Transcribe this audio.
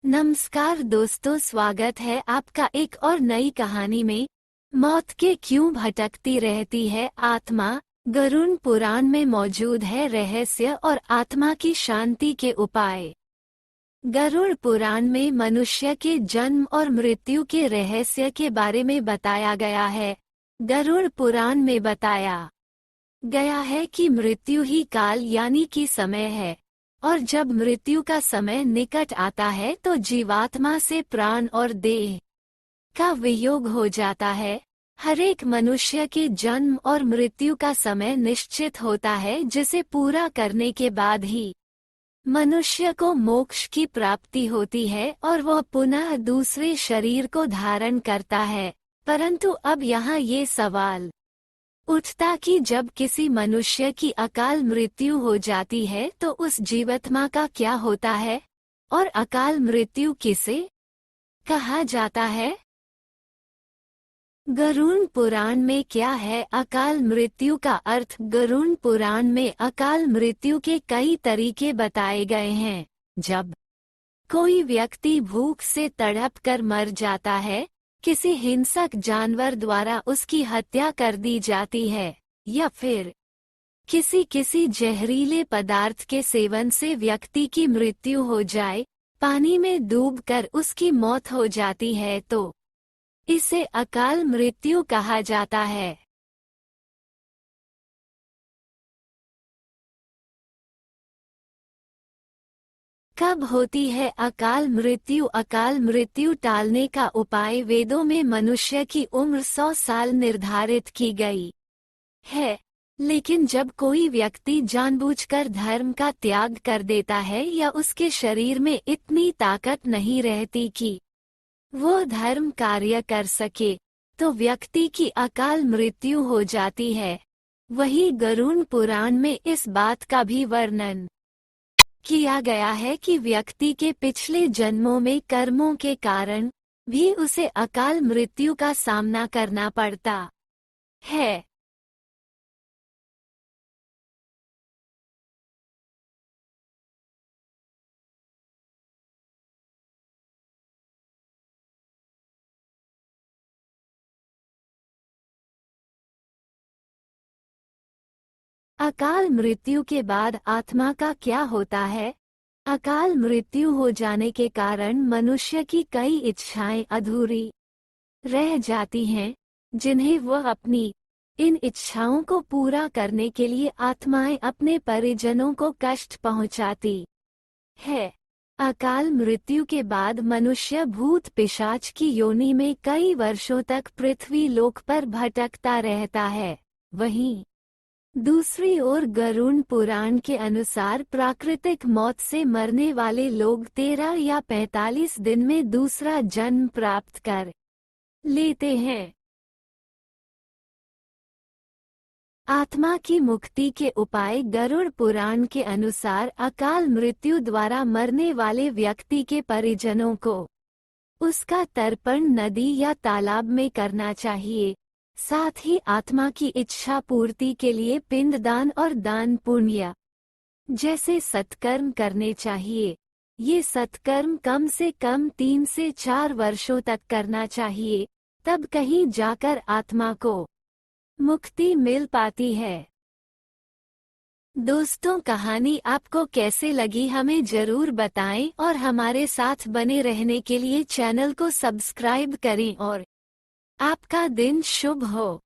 नमस्कार दोस्तों, स्वागत है आपका एक और नई कहानी में। मौत के क्यों भटकती रहती है आत्मा। गरुड़ पुराण में मौजूद है रहस्य और आत्मा की शांति के उपाय। गरुड़ पुराण में मनुष्य के जन्म और मृत्यु के रहस्य के बारे में बताया गया है। गरुड़ पुराण में बताया गया है कि मृत्यु ही काल यानी कि समय है, और जब मृत्यु का समय निकट आता है तो जीवात्मा से प्राण और देह का वियोग हो जाता है। हरेक मनुष्य के जन्म और मृत्यु का समय निश्चित होता है, जिसे पूरा करने के बाद ही मनुष्य को मोक्ष की प्राप्ति होती है और वह पुनः दूसरे शरीर को धारण करता है। परंतु अब यहाँ ये सवाल उठता कि जब किसी मनुष्य की अकाल मृत्यु हो जाती है तो उस जीवात्मा का क्या होता है, और अकाल मृत्यु किसे कहा जाता है। गरुड़ पुराण में क्या है अकाल मृत्यु का अर्थ। गरुड़ पुराण में अकाल मृत्यु के कई तरीके बताए गए हैं। जब कोई व्यक्ति भूख से तड़प कर मर जाता है, किसी हिंसक जानवर द्वारा उसकी हत्या कर दी जाती है, या फिर किसी जहरीले पदार्थ के सेवन से व्यक्ति की मृत्यु हो जाए, पानी में डूबकर उसकी मौत हो जाती है, तो इसे अकाल मृत्यु कहा जाता है। कब होती है अकाल मृत्यु। अकाल मृत्यु टालने का उपाय। वेदों में मनुष्य की उम्र 100 साल निर्धारित की गई है, लेकिन जब कोई व्यक्ति जानबूझकर धर्म का त्याग कर देता है या उसके शरीर में इतनी ताकत नहीं रहती कि वो धर्म कार्य कर सके, तो व्यक्ति की अकाल मृत्यु हो जाती है। वही गरुड़ पुराण में इस बात का भी वर्णन किया गया है कि व्यक्ति के पिछले जन्मों में कर्मों के कारण भी उसे अकाल मृत्यु का सामना करना पड़ता है। अकाल मृत्यु के बाद आत्मा का क्या होता है। अकाल मृत्यु हो जाने के कारण मनुष्य की कई इच्छाएं अधूरी रह जाती हैं, जिन्हें वह अपनी इन इच्छाओं को पूरा करने के लिए आत्माएं अपने परिजनों को कष्ट पहुंचाती है। अकाल मृत्यु के बाद मनुष्य भूत पिशाच की योनि में कई वर्षों तक पृथ्वी लोक पर भटकता रहता है। वहीं दूसरी ओर गरुड़ पुराण के अनुसार प्राकृतिक मौत से मरने वाले लोग 13 या 45 दिन में दूसरा जन्म प्राप्त कर लेते हैं। आत्मा की मुक्ति के उपाय। गरुड़ पुराण के अनुसार अकाल मृत्यु द्वारा मरने वाले व्यक्ति के परिजनों को उसका तर्पण नदी या तालाब में करना चाहिए। साथ ही आत्मा की इच्छा पूर्ति के लिए पिंडदान और दान पुण्य जैसे सत्कर्म करने चाहिए। ये सत्कर्म कम से कम 3 से 4 वर्षों तक करना चाहिए, तब कहीं जाकर आत्मा को मुक्ति मिल पाती है। दोस्तों, कहानी आपको कैसे लगी हमें जरूर बताएं, और हमारे साथ बने रहने के लिए चैनल को सब्सक्राइब करें, और आपका दिन शुभ हो।